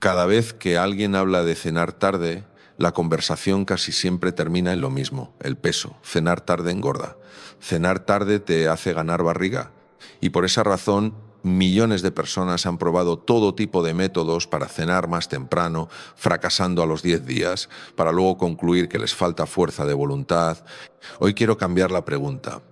Cada vez que alguien habla de cenar tarde, la conversación casi siempre termina en lo mismo, el peso. Cenar tarde engorda. Cenar tarde te hace ganar barriga. Y por esa razón, millones de personas han probado todo tipo de métodos para cenar más temprano, fracasando a los 10 días, para luego concluir que les falta fuerza de voluntad. Hoy quiero cambiar la pregunta.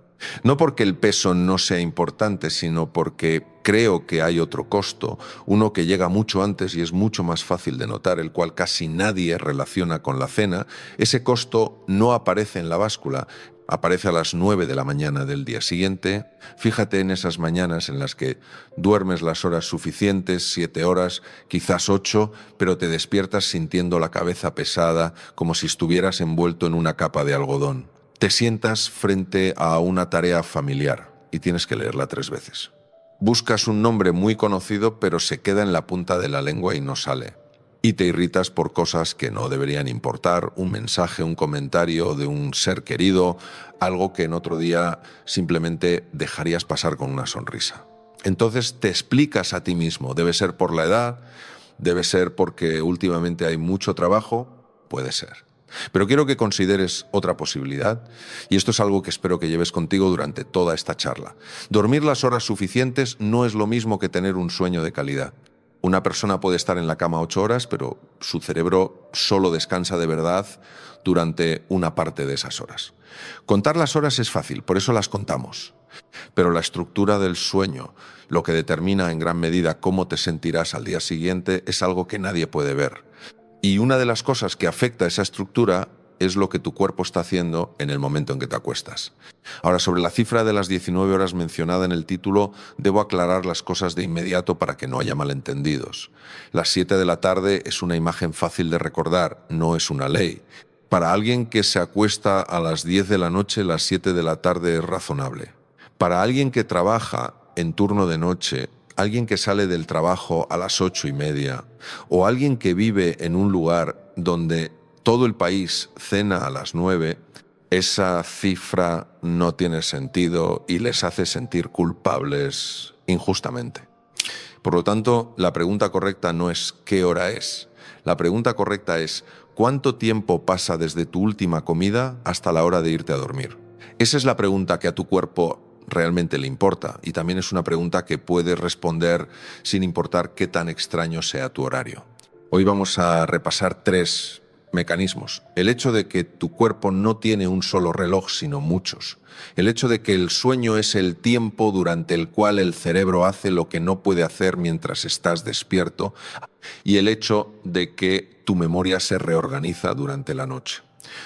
No porque el peso no sea importante, sino porque creo que hay otro costo, uno que llega mucho antes y es mucho más fácil de notar, el cual casi nadie relaciona con la cena. Ese costo no aparece en la báscula, aparece a las 9 de la mañana del día siguiente. Fíjate en esas mañanas en las que duermes las horas suficientes, 7 horas, quizás 8, pero te despiertas sintiendo la cabeza pesada, como si estuvieras envuelto en una capa de algodón. Te sientas frente a una tarea familiar y tienes que leerla 3 veces. Buscas un nombre muy conocido, pero se queda en la punta de la lengua y no sale. Y te irritas por cosas que no deberían importar, un mensaje, un comentario de un ser querido, algo que en otro día simplemente dejarías pasar con una sonrisa. Entonces te explicas a ti mismo, debe ser por la edad, debe ser porque últimamente hay mucho trabajo, puede ser. Pero quiero que consideres otra posibilidad, y esto es algo que espero que lleves contigo durante toda esta charla. Dormir las horas suficientes no es lo mismo que tener un sueño de calidad. Una persona puede estar en la cama 8 horas, pero su cerebro solo descansa de verdad durante una parte de esas horas. Contar las horas es fácil, por eso las contamos. Pero la estructura del sueño, lo que determina en gran medida cómo te sentirás al día siguiente, es algo que nadie puede ver. Y una de las cosas que afecta a esa estructura es lo que tu cuerpo está haciendo en el momento en que te acuestas. Ahora, sobre la cifra de las 19 horas mencionada en el título, debo aclarar las cosas de inmediato para que no haya malentendidos. Las 7 de la tarde es una imagen fácil de recordar, no es una ley. Para alguien que se acuesta a las 10 de la noche, las 7 de la tarde es razonable. Para alguien que trabaja en turno de noche, alguien que sale del trabajo a las 8:30, o alguien que vive en un lugar donde todo el país cena a las 9, esa cifra no tiene sentido y les hace sentir culpables injustamente. Por lo tanto, la pregunta correcta no es ¿qué hora es? La pregunta correcta es ¿cuánto tiempo pasa desde tu última comida hasta la hora de irte a dormir? Esa es la pregunta que a tu cuerpo realmente le importa, y también es una pregunta que puedes responder sin importar qué tan extraño sea tu horario. Hoy vamos a repasar 3 mecanismos. El hecho de que tu cuerpo no tiene un solo reloj, sino muchos. El hecho de que el sueño es el tiempo durante el cual el cerebro hace lo que no puede hacer mientras estás despierto. Y el hecho de que tu memoria se reorganiza durante la noche.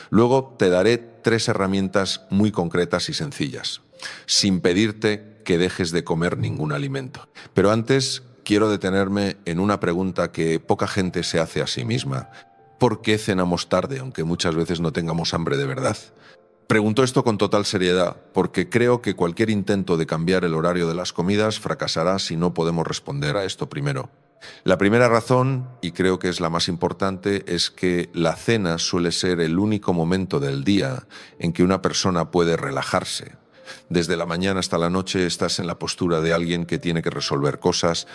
Luego te daré 3 herramientas muy concretas y sencillas, sin pedirte que dejes de comer ningún alimento. Pero antes quiero detenerme en una pregunta que poca gente se hace a sí misma. ¿Por qué cenamos tarde, aunque muchas veces no tengamos hambre de verdad? Pregunto esto con total seriedad, porque creo que cualquier intento de cambiar el horario de las comidas fracasará si no podemos responder a esto primero. La primera razón, y creo que es la más importante, es que la cena suele ser el único momento del día en que una persona puede relajarse. Desde la mañana hasta la noche estás en la postura de alguien que tiene que resolver cosas.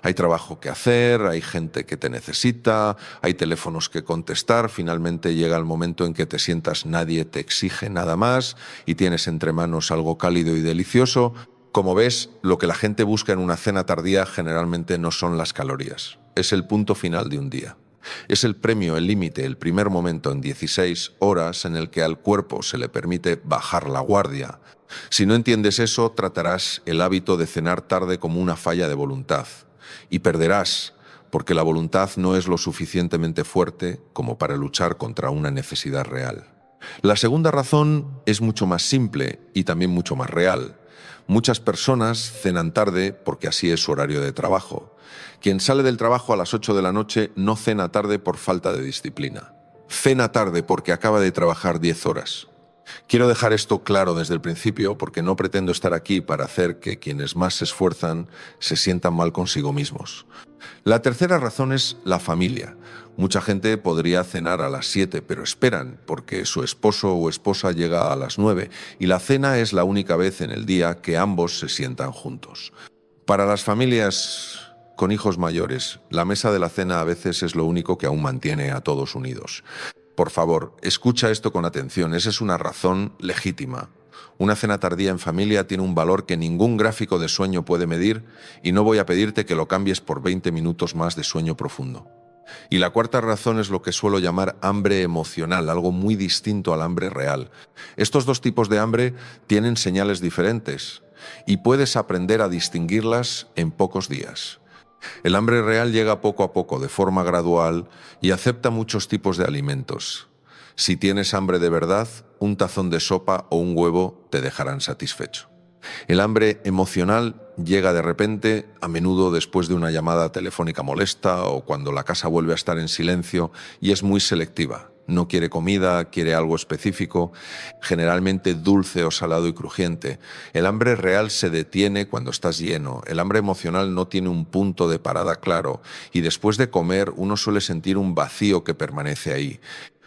Hay trabajo que hacer, hay gente que te necesita, hay teléfonos que contestar. Finalmente llega el momento en que te sientas, nadie te exige nada más y tienes entre manos algo cálido y delicioso. Como ves, lo que la gente busca en una cena tardía generalmente no son las calorías. Es el punto final de un día. Es el premio, el límite, el primer momento en 16 horas en el que al cuerpo se le permite bajar la guardia. Si no entiendes eso, tratarás el hábito de cenar tarde como una falla de voluntad. Y perderás, porque la voluntad no es lo suficientemente fuerte como para luchar contra una necesidad real. La segunda razón es mucho más simple y también mucho más real. Muchas personas cenan tarde porque así es su horario de trabajo. Quien sale del trabajo a las 8 de la noche no cena tarde por falta de disciplina. Cena tarde porque acaba de trabajar 10 horas. Quiero dejar esto claro desde el principio porque no pretendo estar aquí para hacer que quienes más se esfuerzan se sientan mal consigo mismos. La tercera razón es la familia. Mucha gente podría cenar a las 7, pero esperan porque su esposo o esposa llega a las 9 y la cena es la única vez en el día que ambos se sientan juntos. Para las familias con hijos mayores, la mesa de la cena a veces es lo único que aún mantiene a todos unidos. Por favor, escucha esto con atención, esa es una razón legítima. Una cena tardía en familia tiene un valor que ningún gráfico de sueño puede medir y no voy a pedirte que lo cambies por 20 minutos más de sueño profundo. Y la cuarta razón es lo que suelo llamar hambre emocional, algo muy distinto al hambre real. Estos dos tipos de hambre tienen señales diferentes y puedes aprender a distinguirlas en pocos días. El hambre real llega poco a poco, de forma gradual, y acepta muchos tipos de alimentos. Si tienes hambre de verdad, un tazón de sopa o un huevo te dejarán satisfecho. El hambre emocional llega de repente, a menudo después de una llamada telefónica molesta o cuando la casa vuelve a estar en silencio, y es muy selectiva. No quiere comida, quiere algo específico, generalmente dulce o salado y crujiente. El hambre real se detiene cuando estás lleno. El hambre emocional no tiene un punto de parada claro y después de comer uno suele sentir un vacío que permanece ahí.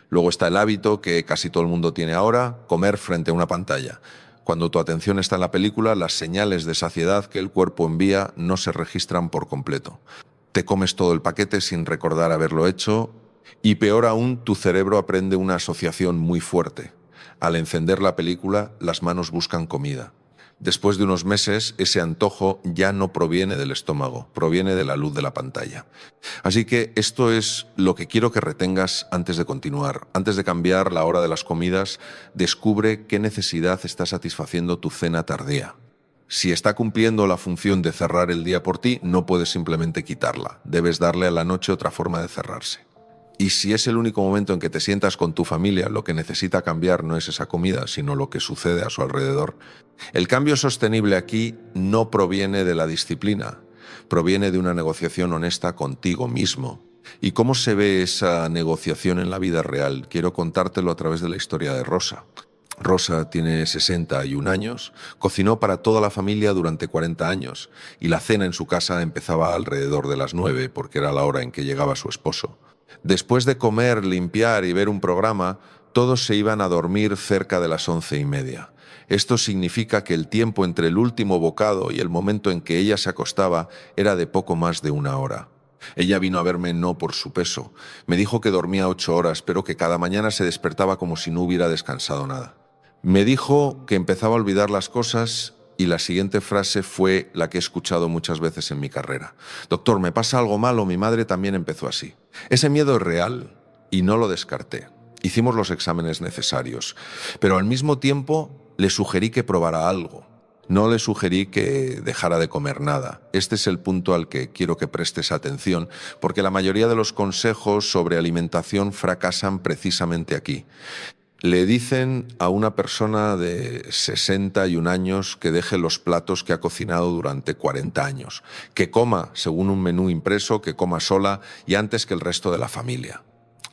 Luego está el hábito que casi todo el mundo tiene ahora, comer frente a una pantalla. Cuando tu atención está en la película, las señales de saciedad que el cuerpo envía no se registran por completo. Te comes todo el paquete sin recordar haberlo hecho y peor aún, tu cerebro aprende una asociación muy fuerte. Al encender la película, las manos buscan comida. Después de unos meses, ese antojo ya no proviene del estómago, proviene de la luz de la pantalla. Así que esto es lo que quiero que retengas antes de continuar. Antes de cambiar la hora de las comidas, descubre qué necesidad está satisfaciendo tu cena tardía. Si está cumpliendo la función de cerrar el día por ti, no puedes simplemente quitarla. Debes darle a la noche otra forma de cerrarse. Y si es el único momento en que te sientas con tu familia, lo que necesita cambiar no es esa comida, sino lo que sucede a su alrededor. El cambio sostenible aquí no proviene de la disciplina, proviene de una negociación honesta contigo mismo. ¿Y cómo se ve esa negociación en la vida real? Quiero contártelo a través de la historia de Rosa. Rosa tiene 61 años, cocinó para toda la familia durante 40 años y la cena en su casa empezaba alrededor de las 9 porque era la hora en que llegaba su esposo. Después de comer, limpiar y ver un programa, todos se iban a dormir cerca de las 11:30. Esto significa que el tiempo entre el último bocado y el momento en que ella se acostaba era de poco más de una hora. Ella vino a verme no por su peso. Me dijo que dormía 8 horas, pero que cada mañana se despertaba como si no hubiera descansado nada. Me dijo que empezaba a olvidar las cosas y la siguiente frase fue la que he escuchado muchas veces en mi carrera. Doctor, ¿me pasa algo malo? Mi madre también empezó así. Ese miedo es real y no lo descarté. Hicimos los exámenes necesarios, pero al mismo tiempo le sugerí que probara algo. No le sugerí que dejara de comer nada. Este es el punto al que quiero que prestes atención, porque la mayoría de los consejos sobre alimentación fracasan precisamente aquí. Le dicen a una persona de 61 años que deje los platos que ha cocinado durante 40 años, que coma según un menú impreso, que coma sola y antes que el resto de la familia.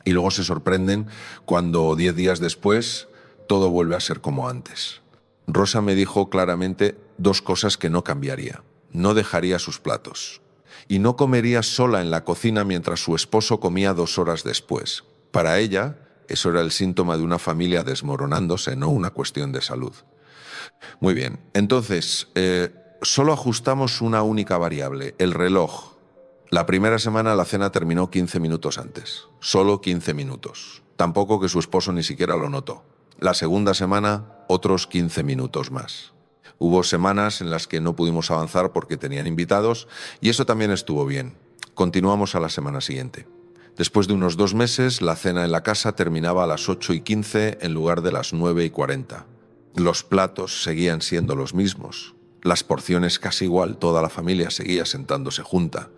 Y luego se sorprenden cuando 10 días después todo vuelve a ser como antes. Rosa me dijo claramente dos cosas que no cambiaría. No dejaría sus platos y no comería sola en la cocina mientras su esposo comía 2 horas después. Para ella, eso era el síntoma de una familia desmoronándose, no una cuestión de salud. Muy bien, entonces, solo ajustamos una única variable, el reloj. La primera semana la cena terminó 15 minutos antes, solo 15 minutos. Tampoco que su esposo ni siquiera lo notó. La segunda semana, otros 15 minutos más. Hubo semanas en las que no pudimos avanzar porque tenían invitados y eso también estuvo bien. Continuamos a la semana siguiente. Después de unos 2 meses, la cena en la casa terminaba a las 8:15 en lugar de las 9:40. Los platos seguían siendo los mismos. Las porciones casi igual, toda la familia seguía sentándose junta.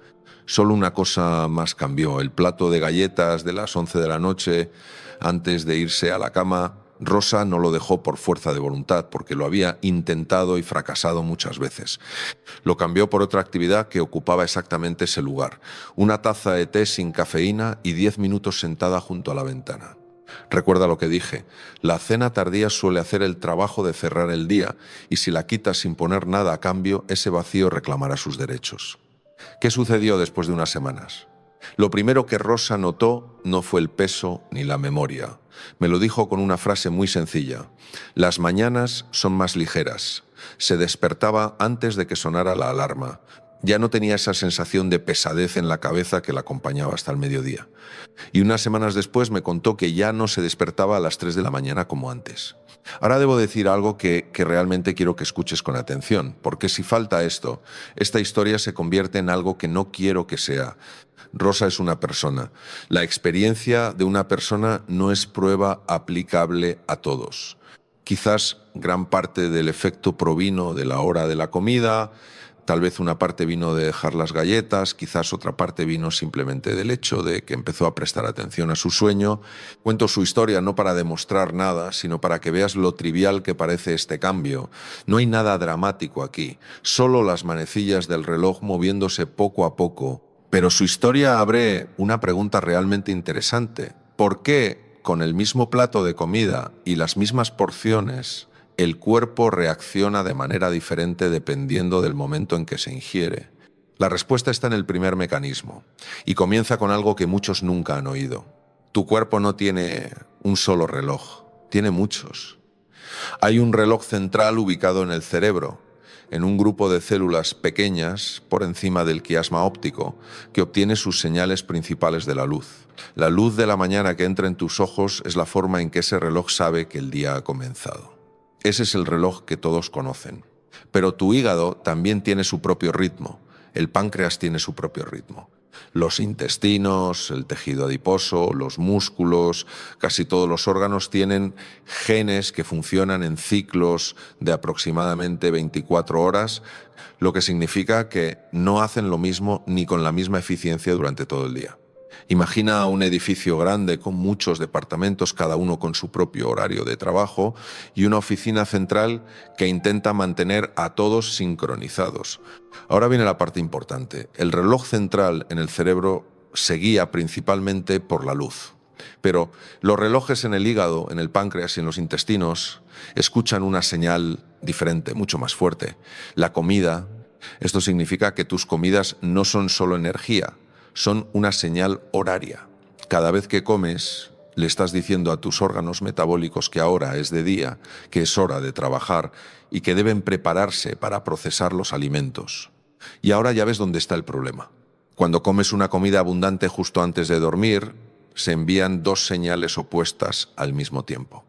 Solo una cosa más cambió, el plato de galletas de las 11 de la noche, antes de irse a la cama. Rosa no lo dejó por fuerza de voluntad, porque lo había intentado y fracasado muchas veces. Lo cambió por otra actividad que ocupaba exactamente ese lugar. Una taza de té sin cafeína y 10 minutos sentada junto a la ventana. Recuerda lo que dije, la cena tardía suele hacer el trabajo de cerrar el día y si la quitas sin poner nada a cambio, ese vacío reclamará sus derechos. ¿Qué sucedió después de unas semanas? Lo primero que Rosa notó no fue el peso ni la memoria. Me lo dijo con una frase muy sencilla. Las mañanas son más ligeras. Se despertaba antes de que sonara la alarma. Ya no tenía esa sensación de pesadez en la cabeza que la acompañaba hasta el mediodía. Y unas semanas después me contó que ya no se despertaba a las 3 de la mañana como antes. Ahora debo decir algo que realmente quiero que escuches con atención, porque si falta esto, esta historia se convierte en algo que no quiero que sea. Rosa es una persona. La experiencia de una persona no es prueba aplicable a todos. Quizás gran parte del efecto provino de la hora de la comida, tal vez una parte vino de dejar las galletas, quizás otra parte vino simplemente del hecho de que empezó a prestar atención a su sueño. Cuento su historia no para demostrar nada, sino para que veas lo trivial que parece este cambio. No hay nada dramático aquí, solo las manecillas del reloj moviéndose poco a poco. Pero su historia abre una pregunta realmente interesante. ¿Por qué, con el mismo plato de comida y las mismas porciones, el cuerpo reacciona de manera diferente dependiendo del momento en que se ingiere? La respuesta está en el primer mecanismo, y comienza con algo que muchos nunca han oído. Tu cuerpo no tiene un solo reloj, tiene muchos. Hay un reloj central ubicado en el cerebro, en un grupo de células pequeñas por encima del quiasma óptico, que obtiene sus señales principales de la luz. La luz de la mañana que entra en tus ojos es la forma en que ese reloj sabe que el día ha comenzado. Ese es el reloj que todos conocen. Pero tu hígado también tiene su propio ritmo. El páncreas tiene su propio ritmo. Los intestinos, el tejido adiposo, los músculos, casi todos los órganos tienen genes que funcionan en ciclos de aproximadamente 24 horas, lo que significa que no hacen lo mismo ni con la misma eficiencia durante todo el día. Imagina un edificio grande con muchos departamentos, cada uno con su propio horario de trabajo, y una oficina central que intenta mantener a todos sincronizados. Ahora viene la parte importante. El reloj central en el cerebro se guía principalmente por la luz. Pero los relojes en el hígado, en el páncreas y en los intestinos escuchan una señal diferente, mucho más fuerte. La comida. Esto significa que tus comidas no son solo energía, son una señal horaria. Cada vez que comes, le estás diciendo a tus órganos metabólicos que ahora es de día, que es hora de trabajar y que deben prepararse para procesar los alimentos. Y ahora ya ves dónde está el problema. Cuando comes una comida abundante justo antes de dormir, se envían dos señales opuestas al mismo tiempo.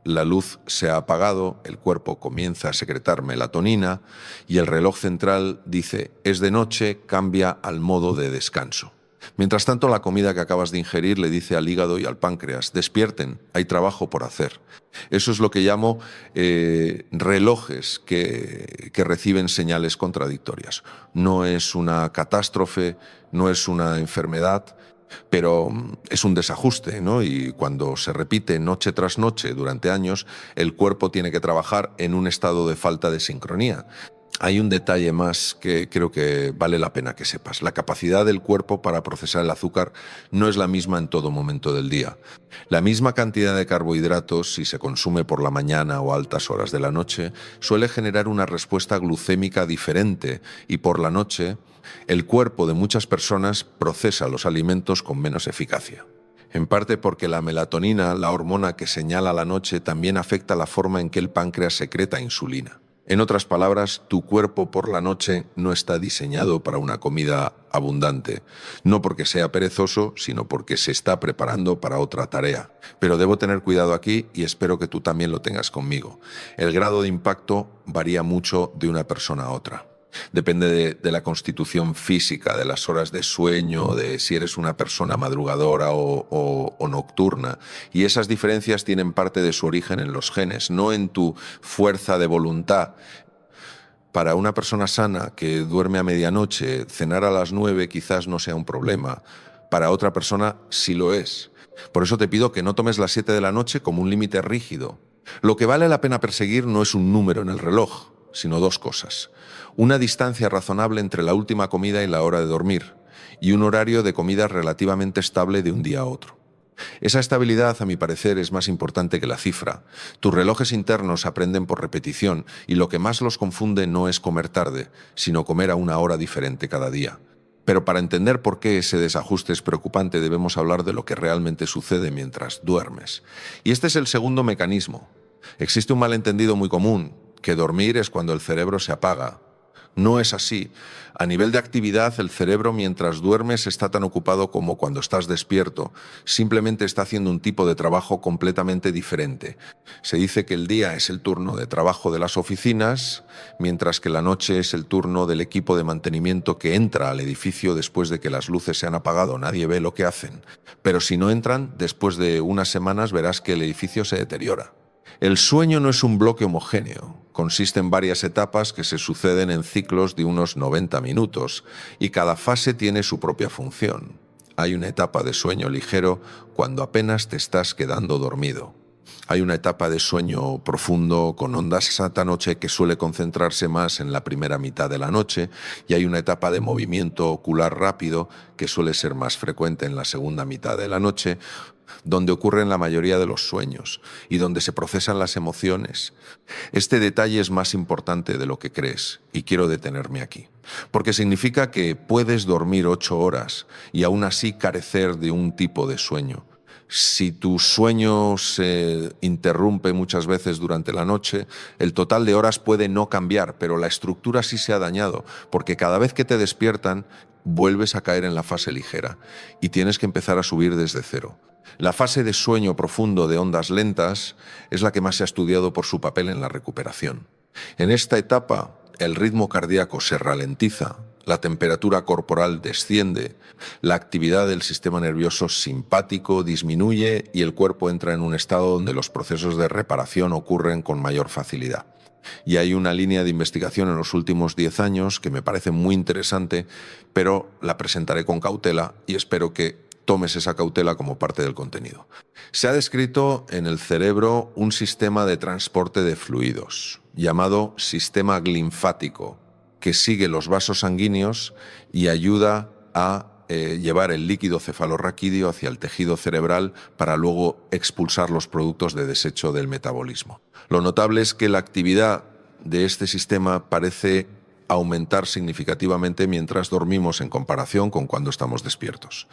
La luz se ha apagado, el cuerpo comienza a secretar melatonina y el reloj central dice, es de noche, cambia al modo de descanso. Mientras tanto, la comida que acabas de ingerir le dice al hígado y al páncreas, despierten, hay trabajo por hacer. Eso es lo que llamo relojes que reciben señales contradictorias. No es una catástrofe, no es una enfermedad, pero es un desajuste, ¿no? Y cuando se repite noche tras noche durante años, el cuerpo tiene que trabajar en un estado de falta de sincronía. Hay un detalle más que creo que vale la pena que sepas. La capacidad del cuerpo para procesar el azúcar no es la misma en todo momento del día. La misma cantidad de carbohidratos, si se consume por la mañana o altas horas de la noche, suele generar una respuesta glucémica diferente y por la noche el cuerpo de muchas personas procesa los alimentos con menos eficacia. En parte porque la melatonina, la hormona que señala la noche, también afecta la forma en que el páncreas secreta insulina. En otras palabras, tu cuerpo por la noche no está diseñado para una comida abundante, no porque sea perezoso, sino porque se está preparando para otra tarea. Pero debo tener cuidado aquí y espero que tú también lo tengas conmigo. El grado de impacto varía mucho de una persona a otra. Depende de la constitución física, de las horas de sueño, de si eres una persona madrugadora o nocturna. Y esas diferencias tienen parte de su origen en los genes, no en tu fuerza de voluntad. Para una persona sana que duerme a medianoche, cenar a las 9 quizás no sea un problema. Para otra persona sí lo es. Por eso te pido que no tomes las 7 de la noche como un límite rígido. Lo que vale la pena perseguir no es un número en el reloj, sino dos cosas. Una distancia razonable entre la última comida y la hora de dormir, y un horario de comida relativamente estable de un día a otro. Esa estabilidad, a mi parecer, es más importante que la cifra. Tus relojes internos aprenden por repetición, y lo que más los confunde no es comer tarde, sino comer a una hora diferente cada día. Pero para entender por qué ese desajuste es preocupante, debemos hablar de lo que realmente sucede mientras duermes. Y este es el segundo mecanismo. Existe un malentendido muy común, que dormir es cuando el cerebro se apaga, No es así. A nivel de actividad, el cerebro mientras duermes está tan ocupado como cuando estás despierto. Simplemente está haciendo un tipo de trabajo completamente diferente. Se dice que el día es el turno de trabajo de las oficinas, mientras que la noche es el turno del equipo de mantenimiento que entra al edificio después de que las luces se han apagado. Nadie ve lo que hacen. Pero si no entran, después de unas semanas verás que el edificio se deteriora. El sueño no es un bloque homogéneo. Consiste en varias etapas que se suceden en ciclos de unos 90 minutos y cada fase tiene su propia función. Hay una etapa de sueño ligero cuando apenas te estás quedando dormido. Hay una etapa de sueño profundo con ondas esta noche que suele concentrarse más en la primera mitad de la noche y hay una etapa de movimiento ocular rápido que suele ser más frecuente en la segunda mitad de la noche, donde ocurren la mayoría de los sueños y donde se procesan las emociones. Este detalle es más importante de lo que crees y quiero detenerme aquí, porque significa que puedes dormir 8 horas y aún así carecer de un tipo de sueño. Si tu sueño se interrumpe muchas veces durante la noche, el total de horas puede no cambiar, pero la estructura sí se ha dañado, porque cada vez que te despiertan, vuelves a caer en la fase ligera y tienes que empezar a subir desde cero. La fase de sueño profundo de ondas lentas es la que más se ha estudiado por su papel en la recuperación. En esta etapa, el ritmo cardíaco se ralentiza, la temperatura corporal desciende, la actividad del sistema nervioso simpático disminuye y el cuerpo entra en un estado donde los procesos de reparación ocurren con mayor facilidad. Y hay una línea de investigación en los últimos 10 años que me parece muy interesante, pero la presentaré con cautela y espero que tomes esa cautela como parte del contenido. Se ha descrito en el cerebro un sistema de transporte de fluidos, llamado sistema linfático, que sigue los vasos sanguíneos y ayuda a llevar el líquido cefalorraquídeo hacia el tejido cerebral para luego expulsar los productos de desecho del metabolismo. Lo notable es que la actividad de este sistema parece aumentar significativamente mientras dormimos en comparación con cuando estamos despiertos.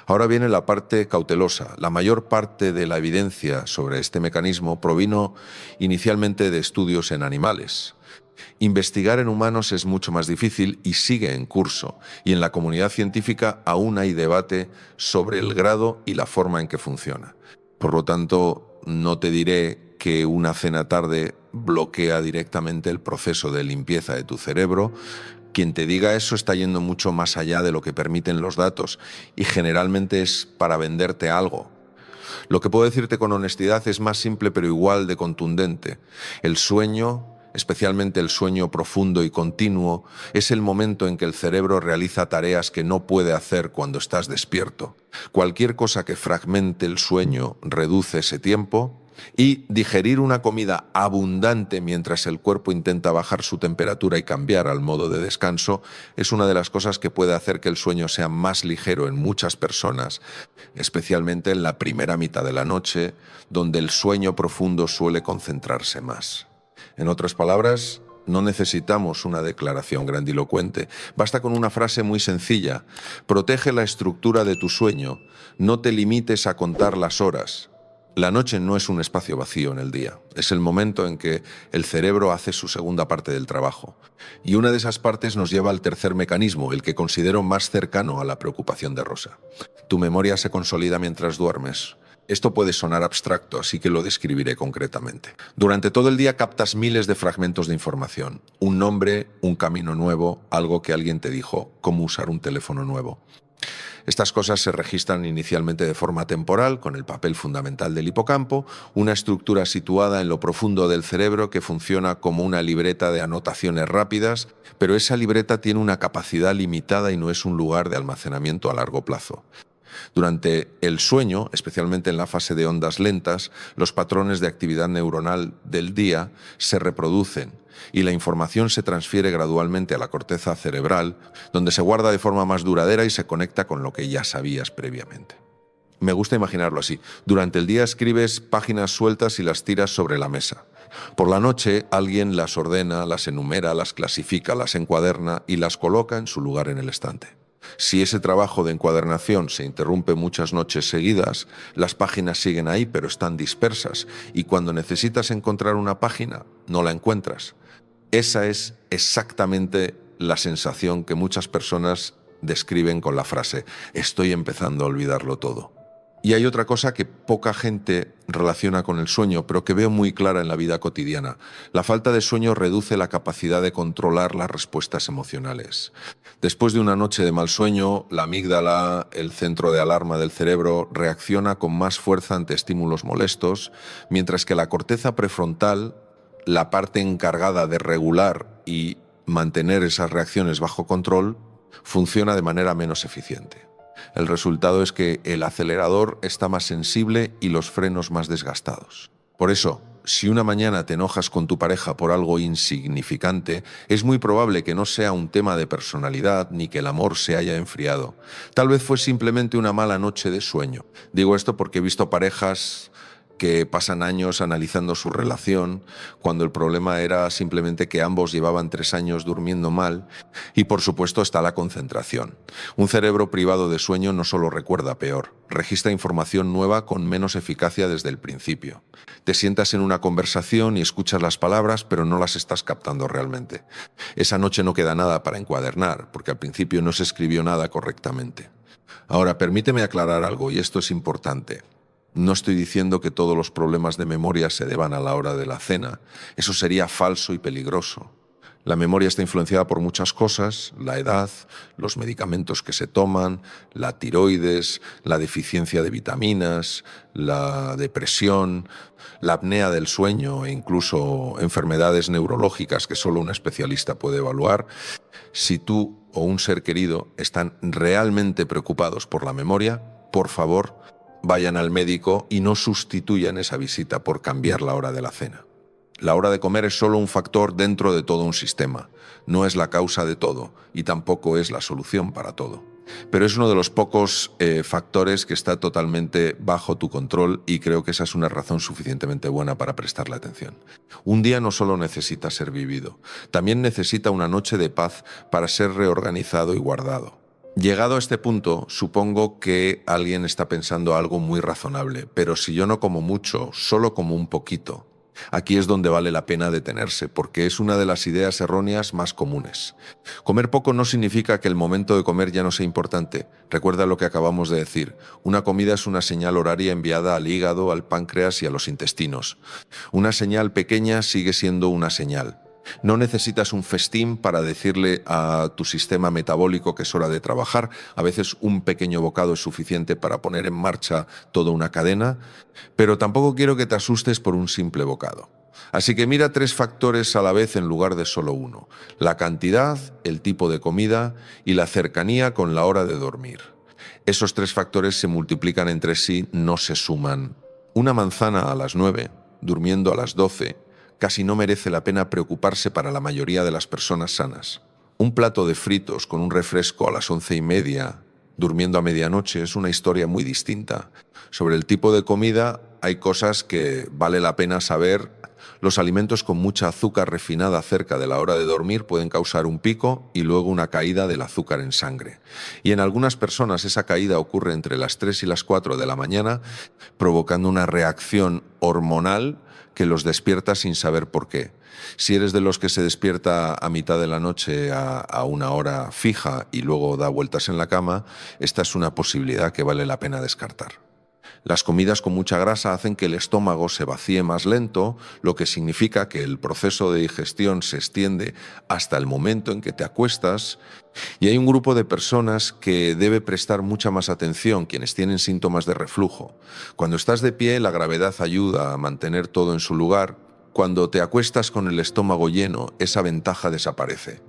Ahora viene la parte cautelosa. La mayor parte de la evidencia sobre este mecanismo provino inicialmente de estudios en animales. Investigar en humanos es mucho más difícil y sigue en curso, y en la comunidad científica aún hay debate sobre el grado y la forma en que funciona. Por lo tanto, no te diré que una cena tarde bloquea directamente el proceso de limpieza de tu cerebro. Quien te diga eso está yendo mucho más allá de lo que permiten los datos y generalmente es para venderte algo. Lo que puedo decirte con honestidad es más simple pero igual de contundente. El sueño, especialmente el sueño profundo y continuo, es el momento en que el cerebro realiza tareas que no puede hacer cuando estás despierto. Cualquier cosa que fragmente el sueño reduce ese tiempo y digerir una comida abundante mientras el cuerpo intenta bajar su temperatura y cambiar al modo de descanso es una de las cosas que puede hacer que el sueño sea más ligero en muchas personas, especialmente en la primera mitad de la noche, donde el sueño profundo suele concentrarse más. En otras palabras, no necesitamos una declaración grandilocuente. Basta con una frase muy sencilla. Protege la estructura de tu sueño. No te limites a contar las horas. La noche no es un espacio vacío en el día. Es el momento en que el cerebro hace su segunda parte del trabajo. Y una de esas partes nos lleva al tercer mecanismo, el que considero más cercano a la preocupación de Rosa. Tu memoria se consolida mientras duermes. Esto puede sonar abstracto, así que lo describiré concretamente. Durante todo el día captas miles de fragmentos de información. Un nombre, un camino nuevo, algo que alguien te dijo, cómo usar un teléfono nuevo. Estas cosas se registran inicialmente de forma temporal, con el papel fundamental del hipocampo, una estructura situada en lo profundo del cerebro que funciona como una libreta de anotaciones rápidas, pero esa libreta tiene una capacidad limitada y no es un lugar de almacenamiento a largo plazo. Durante el sueño, especialmente en la fase de ondas lentas, los patrones de actividad neuronal del día se reproducen y la información se transfiere gradualmente a la corteza cerebral, donde se guarda de forma más duradera y se conecta con lo que ya sabías previamente. Me gusta imaginarlo así. Durante el día escribes páginas sueltas y las tiras sobre la mesa. Por la noche alguien las ordena, las enumera, las clasifica, las encuaderna y las coloca en su lugar en el estante. Si ese trabajo de encuadernación se interrumpe muchas noches seguidas, las páginas siguen ahí pero están dispersas y cuando necesitas encontrar una página no la encuentras. Esa es exactamente la sensación que muchas personas describen con la frase «estoy empezando a olvidarlo todo». Y hay otra cosa que poca gente relaciona con el sueño, pero que veo muy clara en la vida cotidiana. La falta de sueño reduce la capacidad de controlar las respuestas emocionales. Después de una noche de mal sueño, la amígdala, el centro de alarma del cerebro, reacciona con más fuerza ante estímulos molestos, mientras que la corteza prefrontal, la parte encargada de regular y mantener esas reacciones bajo control, funciona de manera menos eficiente. El resultado es que el acelerador está más sensible y los frenos más desgastados. Por eso, si una mañana te enojas con tu pareja por algo insignificante, es muy probable que no sea un tema de personalidad ni que el amor se haya enfriado. Tal vez fue simplemente una mala noche de sueño. Digo esto porque he visto parejas que pasan años analizando su relación, cuando el problema era simplemente que ambos llevaban 3 años durmiendo mal, y por supuesto está la concentración. Un cerebro privado de sueño no solo recuerda peor, registra información nueva con menos eficacia desde el principio. Te sientas en una conversación y escuchas las palabras, pero no las estás captando realmente. Esa noche no queda nada para encuadernar, porque al principio no se escribió nada correctamente. Ahora, permíteme aclarar algo, y esto es importante. No estoy diciendo que todos los problemas de memoria se deban a la hora de la cena. Eso sería falso y peligroso. La memoria está influenciada por muchas cosas: la edad, los medicamentos que se toman, la tiroides, la deficiencia de vitaminas, la depresión, la apnea del sueño e incluso enfermedades neurológicas que solo un especialista puede evaluar. Si tú o un ser querido están realmente preocupados por la memoria, por favor, vayan al médico y no sustituyan esa visita por cambiar la hora de la cena. La hora de comer es solo un factor dentro de todo un sistema. No es la causa de todo y tampoco es la solución para todo. Pero es uno de los pocos factores que está totalmente bajo tu control, y creo que esa es una razón suficientemente buena para prestarle atención. Un día no solo necesita ser vivido, también necesita una noche de paz para ser reorganizado y guardado. Llegado a este punto, supongo que alguien está pensando algo muy razonable, pero si yo no como mucho, solo como un poquito. Aquí es donde vale la pena detenerse, porque es una de las ideas erróneas más comunes. Comer poco no significa que el momento de comer ya no sea importante. Recuerda lo que acabamos de decir. Una comida es una señal horaria enviada al hígado, al páncreas y a los intestinos. Una señal pequeña sigue siendo una señal. No necesitas un festín para decirle a tu sistema metabólico que es hora de trabajar. A veces un pequeño bocado es suficiente para poner en marcha toda una cadena, pero tampoco quiero que te asustes por un simple bocado. Así que mira 3 factores a la vez en lugar de solo uno: la cantidad, el tipo de comida y la cercanía con la hora de dormir. Esos 3 factores se multiplican entre sí, no se suman. Una manzana a las 9, durmiendo a las 12, casi no merece la pena preocuparse para la mayoría de las personas sanas. Un plato de fritos con un refresco a las 11:30, durmiendo a medianoche, es una historia muy distinta. Sobre el tipo de comida hay cosas que vale la pena saber. Los alimentos con mucha azúcar refinada cerca de la hora de dormir pueden causar un pico y luego una caída del azúcar en sangre. Y en algunas personas esa caída ocurre entre las 3 y las 4 de la mañana, provocando una reacción hormonal que los despierta sin saber por qué. Si eres de los que se despierta a mitad de la noche a una hora fija y luego da vueltas en la cama, esta es una posibilidad que vale la pena descartar. Las comidas con mucha grasa hacen que el estómago se vacíe más lento, lo que significa que el proceso de digestión se extiende hasta el momento en que te acuestas, y hay un grupo de personas que debe prestar mucha más atención: quienes tienen síntomas de reflujo. Cuando estás de pie, la gravedad ayuda a mantener todo en su lugar. Cuando te acuestas con el estómago lleno, esa ventaja desaparece.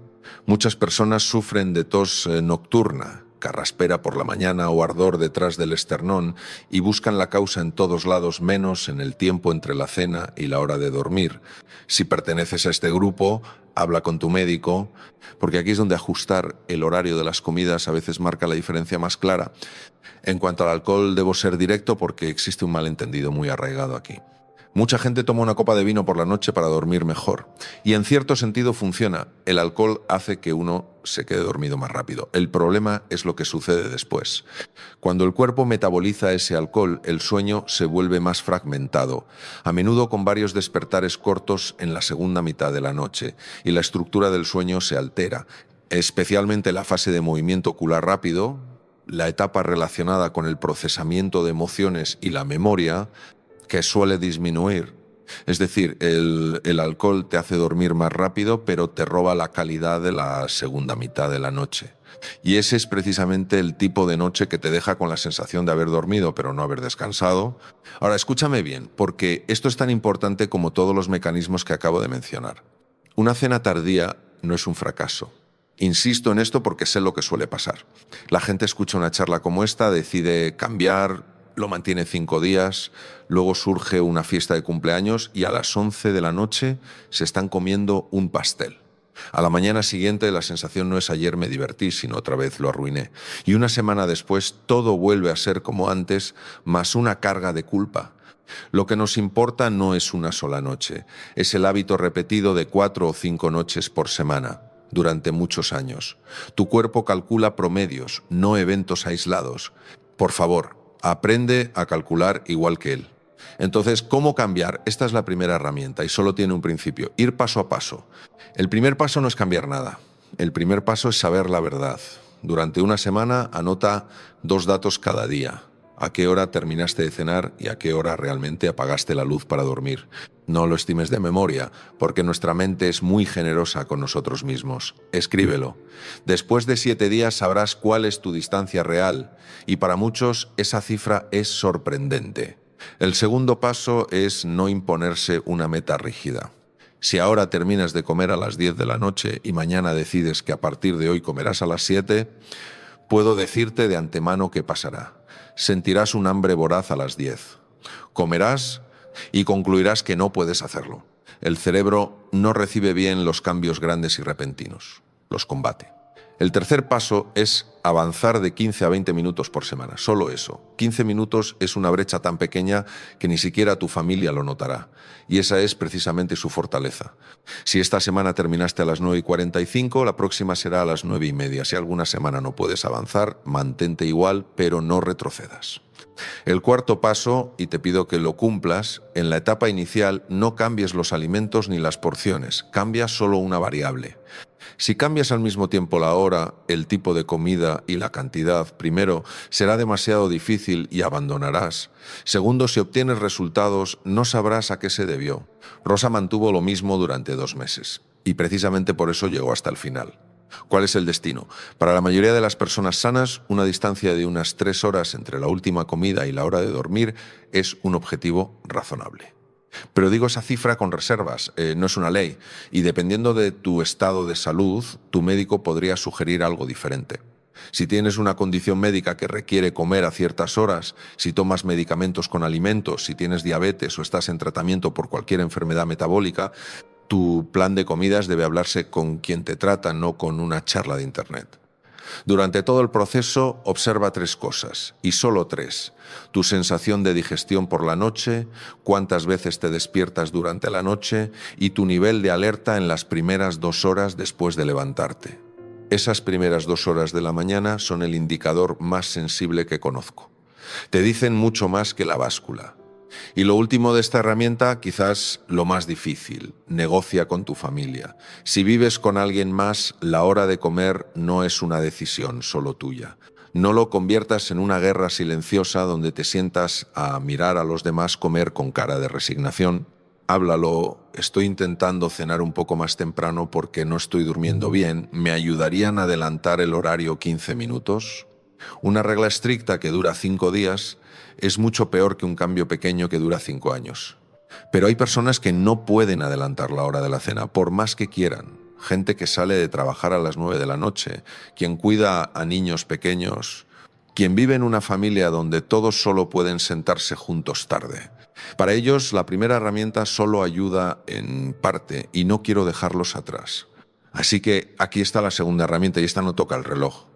Muchas personas sufren de tos nocturna, carraspera por la mañana o ardor detrás del esternón, y buscan la causa en todos lados menos en el tiempo entre la cena y la hora de dormir. Si perteneces a este grupo, habla con tu médico, porque aquí es donde ajustar el horario de las comidas a veces marca la diferencia más clara. En cuanto al alcohol, debo ser directo porque existe un malentendido muy arraigado aquí. Mucha gente toma una copa de vino por la noche para dormir mejor, y en cierto sentido funciona. El alcohol hace que uno se quede dormido más rápido. El problema es lo que sucede después. Cuando el cuerpo metaboliza ese alcohol, el sueño se vuelve más fragmentado, a menudo con varios despertares cortos en la segunda mitad de la noche, y la estructura del sueño se altera. especialmente la fase de movimiento ocular rápido, la etapa relacionada con el procesamiento de emociones y la memoria, que suele disminuir. Es decir, el alcohol te hace dormir más rápido, pero te roba la calidad de la segunda mitad de la noche. Y ese es precisamente el tipo de noche que te deja con la sensación de haber dormido, pero no haber descansado. Ahora, escúchame bien, porque esto es tan importante como todos los mecanismos que acabo de mencionar. Una cena tardía no es un fracaso. Insisto en esto porque sé lo que suele pasar. La gente escucha una charla como esta, decide cambiar, lo mantiene 5 días, luego surge una fiesta de cumpleaños y a las 11 de la noche se están comiendo un pastel. A la mañana siguiente la sensación no es ayer me divertí, sino otra vez lo arruiné. Y una semana después todo vuelve a ser como antes, más una carga de culpa. Lo que nos importa no es una sola noche, es el hábito repetido de 4 o 5 noches por semana, durante muchos años. Tu cuerpo calcula promedios, no eventos aislados. Por favor, aprende a calcular igual que él. Entonces, ¿cómo cambiar? Esta es la primera herramienta y solo tiene un principio, ir paso a paso. El primer paso no es cambiar nada, el primer paso es saber la verdad. Durante una semana anota 2 datos cada día. A qué hora terminaste de cenar y a qué hora realmente apagaste la luz para dormir. No lo estimes de memoria, porque nuestra mente es muy generosa con nosotros mismos. Escríbelo. Después de 7 días sabrás cuál es tu distancia real, y para muchos esa cifra es sorprendente. El segundo paso es no imponerse una meta rígida. Si ahora terminas de comer a las 10 de la noche y mañana decides que a partir de hoy comerás a las 7, puedo decirte de antemano qué pasará. Sentirás un hambre voraz a las 10. Comerás y concluirás que no puedes hacerlo. El cerebro no recibe bien los cambios grandes y repentinos. Los combate. El tercer paso es avanzar de 15 a 20 minutos por semana. Solo eso. 15 minutos es una brecha tan pequeña que ni siquiera tu familia lo notará. Y esa es precisamente su fortaleza. Si esta semana terminaste a las 9:45, la próxima será a las 9:30. Si alguna semana no puedes avanzar, mantente igual, pero no retrocedas. El cuarto paso, y te pido que lo cumplas, en la etapa inicial no cambies los alimentos ni las porciones, cambia solo una variable. Si cambias al mismo tiempo la hora, el tipo de comida y la cantidad, primero, será demasiado difícil y abandonarás. Segundo, si obtienes resultados, no sabrás a qué se debió. Rosa mantuvo lo mismo durante 2 meses, y precisamente por eso llegó hasta el final. ¿Cuál es el destino? Para la mayoría de las personas sanas, una distancia de unas 3 horas entre la última comida y la hora de dormir es un objetivo razonable. Pero digo esa cifra con reservas, no es una ley, y dependiendo de tu estado de salud, tu médico podría sugerir algo diferente. Si tienes una condición médica que requiere comer a ciertas horas, si tomas medicamentos con alimentos, si tienes diabetes o estás en tratamiento por cualquier enfermedad metabólica, tu plan de comidas debe hablarse con quien te trata, no con una charla de internet. Durante todo el proceso, observa 3 cosas, y solo 3. Tu sensación de digestión por la noche, cuántas veces te despiertas durante la noche y tu nivel de alerta en las primeras 2 horas después de levantarte. Esas primeras 2 horas de la mañana son el indicador más sensible que conozco. Te dicen mucho más que la báscula. Y lo último de esta herramienta, quizás lo más difícil, negocia con tu familia. Si vives con alguien más, la hora de comer no es una decisión solo tuya. No lo conviertas en una guerra silenciosa donde te sientas a mirar a los demás comer con cara de resignación. Háblalo, estoy intentando cenar un poco más temprano porque no estoy durmiendo bien. ¿Me ayudarían a adelantar el horario 15 minutos? Una regla estricta que dura 5 días es mucho peor que un cambio pequeño que dura 5 años. Pero hay personas que no pueden adelantar la hora de la cena, por más que quieran. Gente que sale de trabajar a las 9 de la noche, quien cuida a niños pequeños, quien vive en una familia donde todos solo pueden sentarse juntos tarde. Para ellos, la primera herramienta solo ayuda en parte y no quiero dejarlos atrás. Así que aquí está la segunda herramienta y esta no toca el reloj.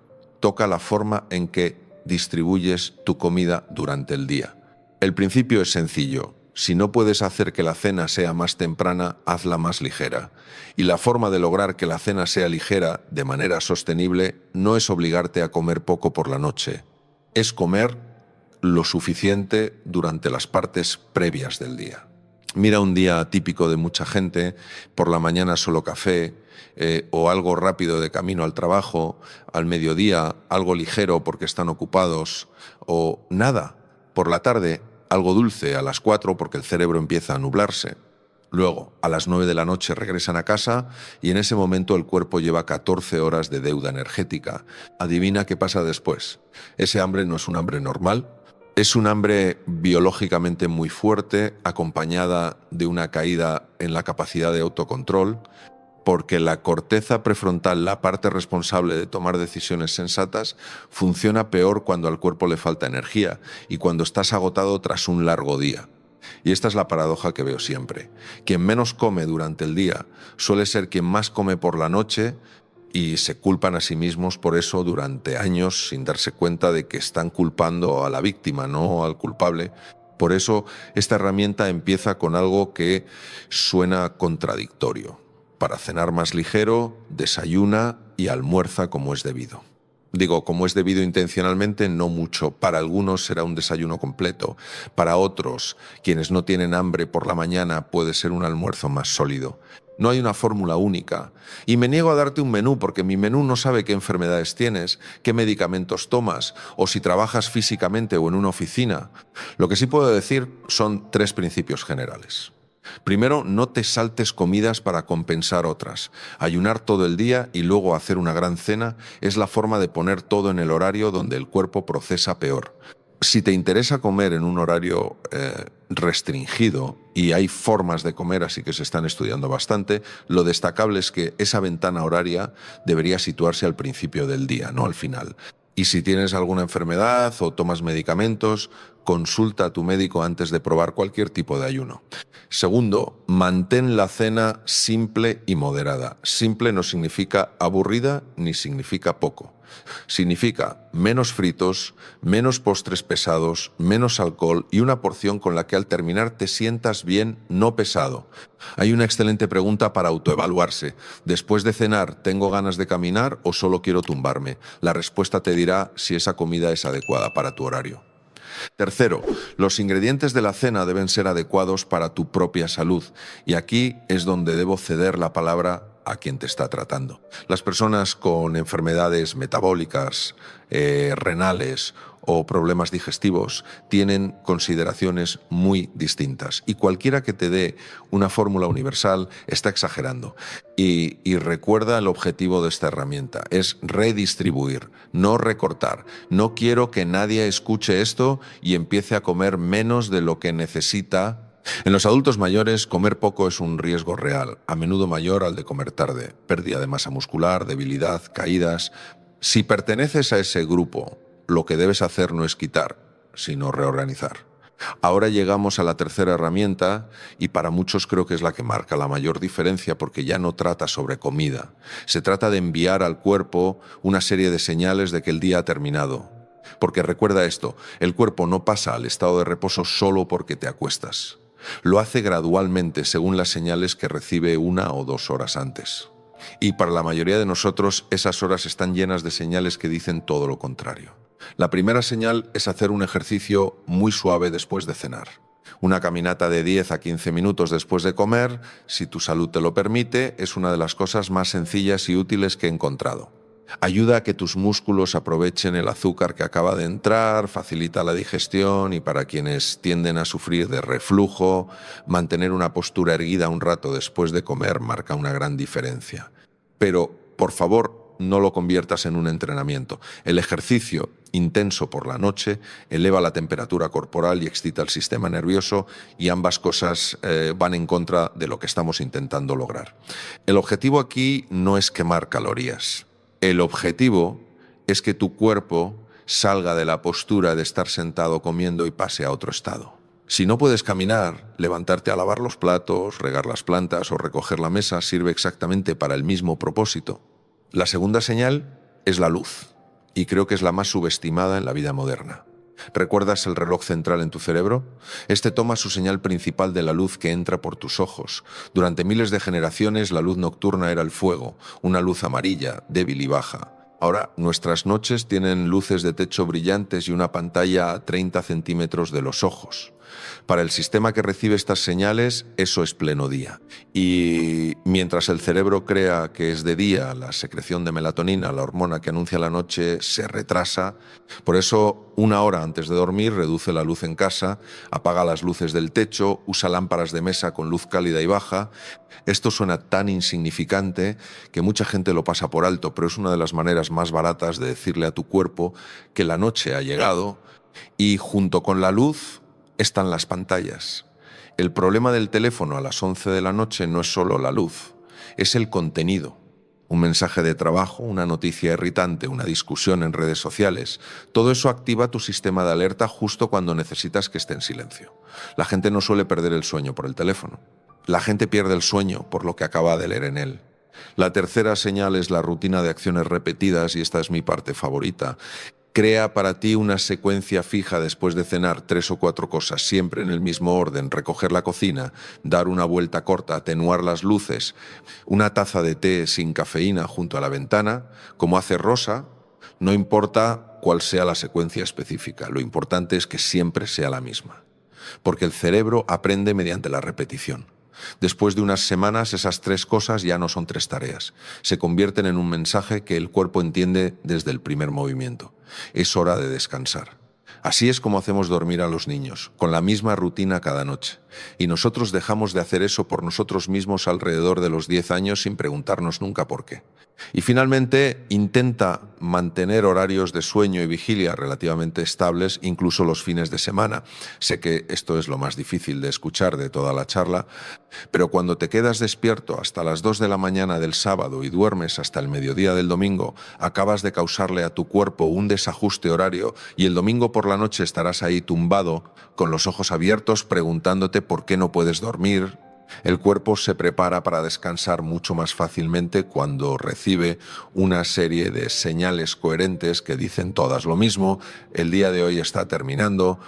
Toca la forma en que distribuyes tu comida durante el día. El principio es sencillo. Si no puedes hacer que la cena sea más temprana, hazla más ligera. Y la forma de lograr que la cena sea ligera de manera sostenible no es obligarte a comer poco por la noche. Es comer lo suficiente durante las partes previas del día. Mira un día típico de mucha gente, por la mañana solo café, o algo rápido de camino al trabajo, al mediodía algo ligero porque están ocupados, o nada, por la tarde algo dulce a las 4 porque el cerebro empieza a nublarse. Luego, a las 9 de la noche regresan a casa y en ese momento el cuerpo lleva 14 horas de deuda energética. Adivina qué pasa después. Ese hambre no es un hambre normal. Es un hambre biológicamente muy fuerte, acompañada de una caída en la capacidad de autocontrol, porque la corteza prefrontal, la parte responsable de tomar decisiones sensatas, funciona peor cuando al cuerpo le falta energía y cuando estás agotado tras un largo día. Y esta es la paradoja que veo siempre. Quien menos come durante el día suele ser quien más come por la noche, y se culpan a sí mismos por eso durante años sin darse cuenta de que están culpando a la víctima, no al culpable. Por eso esta herramienta empieza con algo que suena contradictorio. Para cenar más ligero, desayuna y almuerza como es debido. Digo, como es debido intencionalmente, no mucho. Para algunos será un desayuno completo. Para otros, quienes no tienen hambre por la mañana, puede ser un almuerzo más sólido. No hay una fórmula única. Y me niego a darte un menú porque mi menú no sabe qué enfermedades tienes, qué medicamentos tomas o si trabajas físicamente o en una oficina. Lo que sí puedo decir son 3 principios generales. Primero, no te saltes comidas para compensar otras. Ayunar todo el día y luego hacer una gran cena es la forma de poner todo en el horario donde el cuerpo procesa peor. Si te interesa comer en un horario restringido, y hay formas de comer, así que se están estudiando bastante, lo destacable es que esa ventana horaria debería situarse al principio del día, no al final. Y si tienes alguna enfermedad o tomas medicamentos, consulta a tu médico antes de probar cualquier tipo de ayuno. Segundo, mantén la cena simple y moderada. Simple no significa aburrida ni significa poco. Significa menos fritos, menos postres pesados, menos alcohol y una porción con la que al terminar te sientas bien, no pesado. Hay una excelente pregunta para autoevaluarse. Después de cenar, ¿tengo ganas de caminar o solo quiero tumbarme? La respuesta te dirá si esa comida es adecuada para tu horario. Tercero, los ingredientes de la cena deben ser adecuados para tu propia salud. Y aquí es donde debo ceder la palabra a quien te está tratando. Las personas con enfermedades metabólicas, renales o problemas digestivos tienen consideraciones muy distintas y cualquiera que te dé una fórmula universal está exagerando. Y recuerda el objetivo de esta herramienta, es redistribuir, no recortar. No quiero que nadie escuche esto y empiece a comer menos de lo que necesita. En los adultos mayores, comer poco es un riesgo real, a menudo mayor al de comer tarde. Pérdida de masa muscular, debilidad, caídas. Si perteneces a ese grupo, lo que debes hacer no es quitar, sino reorganizar. Ahora llegamos a la tercera herramienta y para muchos creo que es la que marca la mayor diferencia porque ya no trata sobre comida. Se trata de enviar al cuerpo una serie de señales de que el día ha terminado. Porque recuerda esto, el cuerpo no pasa al estado de reposo solo porque te acuestas. Lo hace gradualmente según las señales que recibe 1 o 2 horas antes. Y para la mayoría de nosotros esas horas están llenas de señales que dicen todo lo contrario. La primera señal es hacer un ejercicio muy suave después de cenar. Una caminata de 10 a 15 minutos después de comer, si tu salud te lo permite, es una de las cosas más sencillas y útiles que he encontrado. Ayuda a que tus músculos aprovechen el azúcar que acaba de entrar, facilita la digestión y para quienes tienden a sufrir de reflujo, mantener una postura erguida un rato después de comer marca una gran diferencia. Pero, por favor, no lo conviertas en un entrenamiento. El ejercicio intenso por la noche eleva la temperatura corporal y excita el sistema nervioso y ambas cosas van en contra de lo que estamos intentando lograr. El objetivo aquí no es quemar calorías. El objetivo es que tu cuerpo salga de la postura de estar sentado comiendo y pase a otro estado. Si no puedes caminar, levantarte a lavar los platos, regar las plantas o recoger la mesa sirve exactamente para el mismo propósito. La segunda señal es la luz, y creo que es la más subestimada en la vida moderna. ¿Recuerdas el reloj central en tu cerebro? Este toma su señal principal de la luz que entra por tus ojos. Durante miles de generaciones la luz nocturna era el fuego, una luz amarilla, débil y baja. Ahora nuestras noches tienen luces de techo brillantes y una pantalla a 30 centímetros de los ojos. Para el sistema que recibe estas señales, eso es pleno día. Y mientras el cerebro crea que es de día, la secreción de melatonina, la hormona que anuncia la noche, se retrasa. Por eso, 1 hora antes de dormir, reduce la luz en casa, apaga las luces del techo, usa lámparas de mesa con luz cálida y baja. Esto suena tan insignificante que mucha gente lo pasa por alto, pero es una de las maneras más baratas de decirle a tu cuerpo que la noche ha llegado. Y junto con la luz están las pantallas. El problema del teléfono a las 11 de la noche no es solo la luz, es el contenido. Un mensaje de trabajo, una noticia irritante, una discusión en redes sociales. Todo eso activa tu sistema de alerta justo cuando necesitas que esté en silencio. La gente no suele perder el sueño por el teléfono. La gente pierde el sueño por lo que acaba de leer en él. La tercera señal es la rutina de acciones repetidas, y esta es mi parte favorita. Crea para ti una secuencia fija después de cenar 3 o 4 cosas, siempre en el mismo orden: recoger la cocina, dar una vuelta corta, atenuar las luces, una taza de té sin cafeína junto a la ventana, como hace Rosa. No importa cuál sea la secuencia específica, lo importante es que siempre sea la misma, porque el cerebro aprende mediante la repetición. Después de unas semanas, esas 3 cosas ya no son 3 tareas. Se convierten en un mensaje que el cuerpo entiende desde el primer movimiento. Es hora de descansar. Así es como hacemos dormir a los niños, con la misma rutina cada noche. Y nosotros dejamos de hacer eso por nosotros mismos alrededor de los 10 años sin preguntarnos nunca por qué. Y finalmente, intenta mantener horarios de sueño y vigilia relativamente estables, incluso los fines de semana. Sé que esto es lo más difícil de escuchar de toda la charla, pero cuando te quedas despierto hasta las 2 de la mañana del sábado y duermes hasta el mediodía del domingo, acabas de causarle a tu cuerpo un desajuste horario, y el domingo por la noche estarás ahí tumbado, con los ojos abiertos, preguntándote por qué no puedes dormir. El cuerpo se prepara para descansar mucho más fácilmente cuando recibe una serie de señales coherentes que dicen todas lo mismo: el día de hoy está terminando.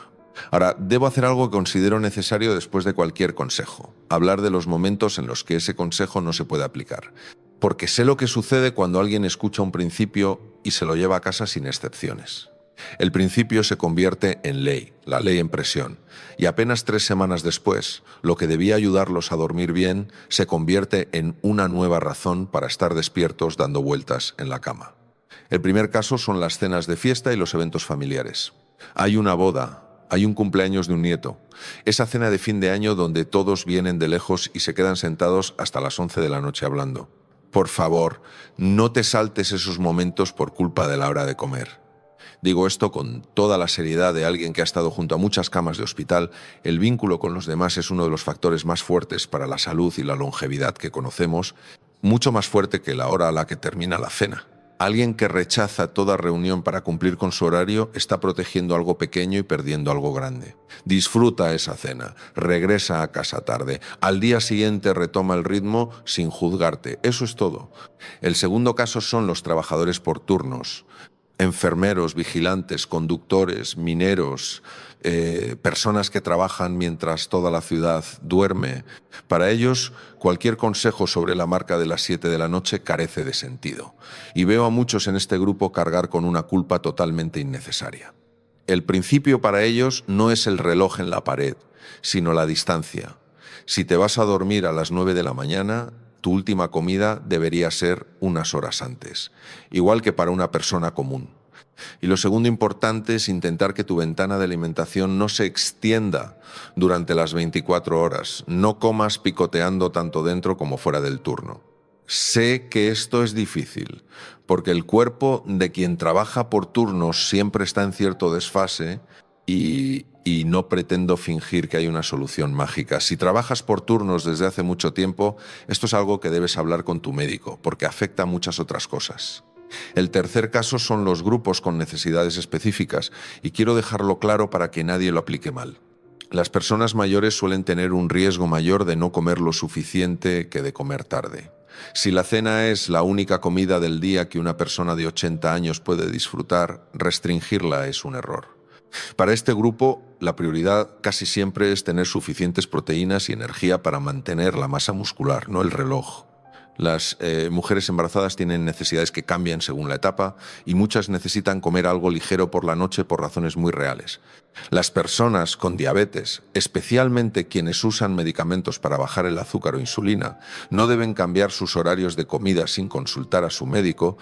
Ahora, debo hacer algo que considero necesario después de cualquier consejo: hablar de los momentos en los que ese consejo no se puede aplicar. Porque sé lo que sucede cuando alguien escucha un principio y se lo lleva a casa sin excepciones. El principio se convierte en ley, la ley en presión, y apenas 3 semanas después, lo que debía ayudarlos a dormir bien se convierte en una nueva razón para estar despiertos dando vueltas en la cama. El primer caso son las cenas de fiesta y los eventos familiares. Hay una boda, hay un cumpleaños de un nieto, esa cena de fin de año donde todos vienen de lejos y se quedan sentados hasta las 11 de la noche hablando. Por favor, no te saltes esos momentos por culpa de la hora de comer. Digo esto con toda la seriedad de alguien que ha estado junto a muchas camas de hospital. El vínculo con los demás es uno de los factores más fuertes para la salud y la longevidad que conocemos, mucho más fuerte que la hora a la que termina la cena. Alguien que rechaza toda reunión para cumplir con su horario está protegiendo algo pequeño y perdiendo algo grande. Disfruta esa cena, regresa a casa tarde, al día siguiente retoma el ritmo sin juzgarte. Eso es todo. El segundo caso son los trabajadores por turnos. Enfermeros, vigilantes, conductores, mineros, personas que trabajan mientras toda la ciudad duerme. Para ellos, cualquier consejo sobre la marca de las 7 de la noche carece de sentido. Y veo a muchos en este grupo cargar con una culpa totalmente innecesaria. El principio para ellos no es el reloj en la pared, sino la distancia. Si te vas a dormir a las 9 de la mañana, tu última comida debería ser unas horas antes, igual que para una persona común. Y lo segundo importante es intentar que tu ventana de alimentación no se extienda durante las 24 horas. No comas picoteando tanto dentro como fuera del turno. Sé que esto es difícil, porque el cuerpo de quien trabaja por turnos siempre está en cierto desfase y no pretendo fingir que hay una solución mágica. Si trabajas por turnos desde hace mucho tiempo, esto es algo que debes hablar con tu médico, porque afecta a muchas otras cosas. El tercer caso son los grupos con necesidades específicas, y quiero dejarlo claro para que nadie lo aplique mal. Las personas mayores suelen tener un riesgo mayor de no comer lo suficiente que de comer tarde. Si la cena es la única comida del día que una persona de 80 años puede disfrutar, restringirla es un error. Para este grupo, la prioridad casi siempre es tener suficientes proteínas y energía para mantener la masa muscular, no el reloj. Las mujeres embarazadas tienen necesidades que cambian según la etapa y muchas necesitan comer algo ligero por la noche por razones muy reales. Las personas con diabetes, especialmente quienes usan medicamentos para bajar el azúcar o insulina, no deben cambiar sus horarios de comida sin consultar a su médico,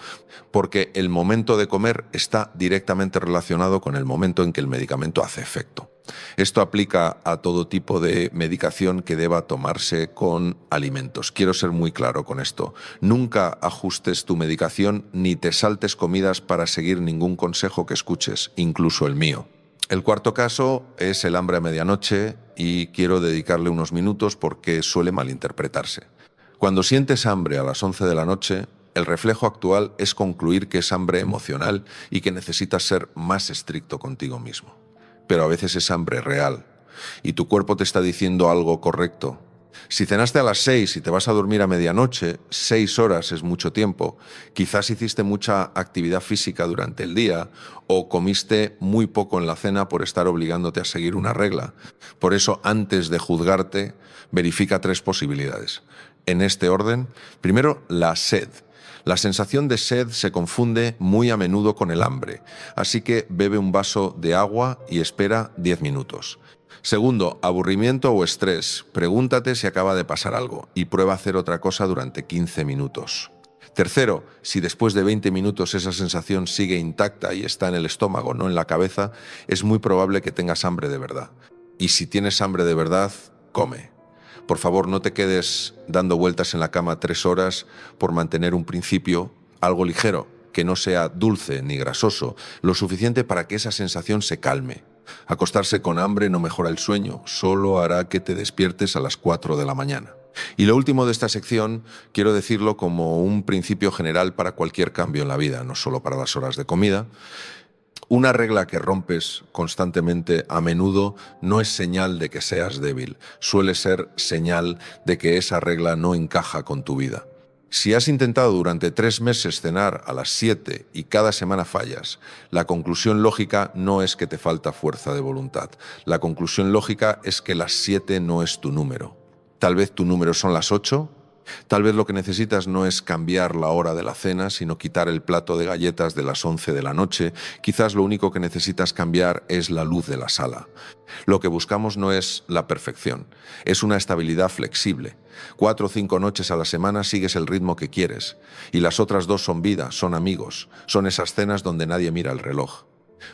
porque el momento de comer está directamente relacionado con el momento en que el medicamento hace efecto. Esto aplica a todo tipo de medicación que deba tomarse con alimentos. Quiero ser muy claro con esto. Nunca ajustes tu medicación ni te saltes comidas para seguir ningún consejo que escuches, incluso el mío. El cuarto caso es el hambre a medianoche y quiero dedicarle unos minutos porque suele malinterpretarse. Cuando sientes hambre a las 11 de la noche, el reflejo actual es concluir que es hambre emocional y que necesitas ser más estricto contigo mismo. Pero a veces es hambre real y tu cuerpo te está diciendo algo correcto. Si cenaste a las 6 y te vas a dormir a medianoche, 6 horas es mucho tiempo. Quizás hiciste mucha actividad física durante el día o comiste muy poco en la cena por estar obligándote a seguir una regla. Por eso, antes de juzgarte, verifica 3 posibilidades. En este orden, primero, la sed. La sensación de sed se confunde muy a menudo con el hambre, así que bebe un vaso de agua y espera 10 minutos. Segundo, aburrimiento o estrés. Pregúntate si acaba de pasar algo y prueba a hacer otra cosa durante 15 minutos. Tercero, si después de 20 minutos esa sensación sigue intacta y está en el estómago, no en la cabeza, es muy probable que tengas hambre de verdad. Y si tienes hambre de verdad, come. Por favor, no te quedes dando vueltas en la cama 3 horas por mantener un principio, algo ligero, que no sea dulce ni grasoso, lo suficiente para que esa sensación se calme. Acostarse con hambre no mejora el sueño, solo hará que te despiertes a las 4 de la mañana. Y lo último de esta sección, quiero decirlo como un principio general para cualquier cambio en la vida, no solo para las horas de comida. Una regla que rompes constantemente a menudo no es señal de que seas débil, suele ser señal de que esa regla no encaja con tu vida. Si has intentado durante 3 meses cenar a las 7 y cada semana fallas, la conclusión lógica no es que te falta fuerza de voluntad. La conclusión lógica es que las 7 no es tu número. Tal vez tu número son las 8. Tal vez lo que necesitas no es cambiar la hora de la cena, sino quitar el plato de galletas de las 11 de la noche. Quizás lo único que necesitas cambiar es la luz de la sala. Lo que buscamos no es la perfección, es una estabilidad flexible. 4 o 5 noches a la semana sigues el ritmo que quieres, y las otras 2 son vida, son amigos, son esas cenas donde nadie mira el reloj.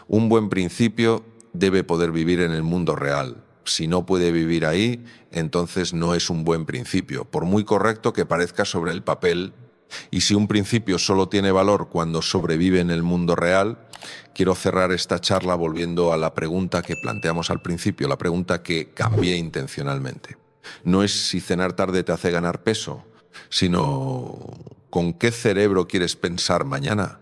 Un buen principio debe poder vivir en el mundo real. Si no puede vivir ahí, entonces no es un buen principio, por muy correcto que parezca sobre el papel. Y si un principio solo tiene valor cuando sobrevive en el mundo real, quiero cerrar esta charla volviendo a la pregunta que planteamos al principio, la pregunta que cambié intencionalmente. No es si cenar tarde te hace ganar peso, sino ¿con qué cerebro quieres pensar mañana?